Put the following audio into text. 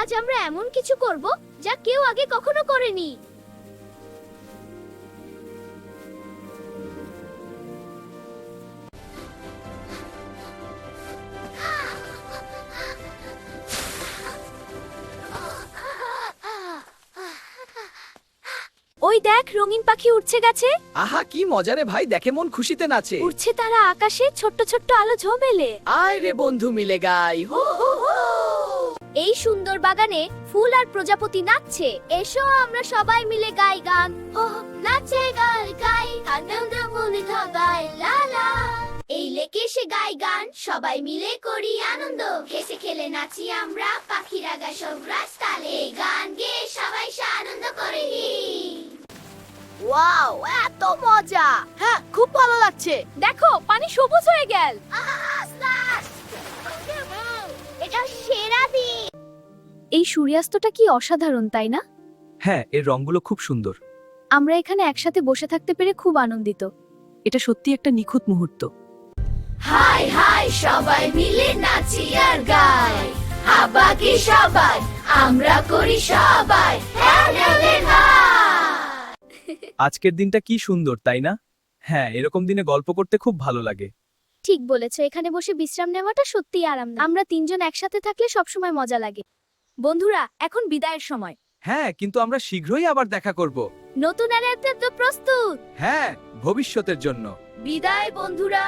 আজ আমরা এমন কিছু করব যা কেউ আগে কখনো করেনি। ওই দেখ, রঙিন পাখি উড়ছে গেছে। আহা কি মজা রে ভাই, দেখে মন খুশিতে নাচে। উড়ছে তারা আকাশে, ছোট্ট ছোট্ট আলো ঝোমেলে। আয় রে বন্ধু মিলে গাই, হো হো হো। এই সুন্দর বাগানে ফুল আর প্রজাপতি নাচছে। এসো আমরা সবাই মিলে গাই গান। হো হো, নাচে গাই গাই, আনন্দ মনে গাই লা লা। এই লেকে এসে গাই গান, সবাই মিলে করি আনন্দ। হেসে খেলে নাচি আমরা, পাখিরা গায় সব রাস্তালে। গান গেয়ে সবাই আনন্দ করি। ওয়াও, এত মজা! হ্যাঁ, খুব ভালো লাগছে। দেখো, পানি সবুজ হয়ে গেল। এটা সেরা দিন। এই সূর্যাস্তটা কি অসাধারণ, তাই না? হ্যাঁ, এর রংগুলো খুব সুন্দর। আমরা এখানে একসাথে বসে থাকতে পেরে খুব আনন্দিত। এটা সত্যি একটা নিখুঁত মুহূর্ত। হাই হাই, সবাই মিলে নাচি আর গাই। হাবাকে সবাই, আমরা করি সবাই। আজকের দিনটা কি সুন্দর, তাই না? হ্যাঁ, এরকম দিনে গল্প করতে খুব ভালো লাগে। ঠিক বলেছো, এখানে বসে বিশ্রাম নেওয়াটা সত্যিই আরামদায়ক। আমরা তিনজন একসাথে থাকলে সবসময় মজা লাগে। বন্ধুরা, এখন বিদায়ের সময়। হ্যাঁ, কিন্তু আমরা শীঘ্রই আবার দেখা করব। নতুন আর একটা তো প্রস্তুত। হ্যাঁ, ভবিষ্যতের জন্য। বিদায় বন্ধুরা।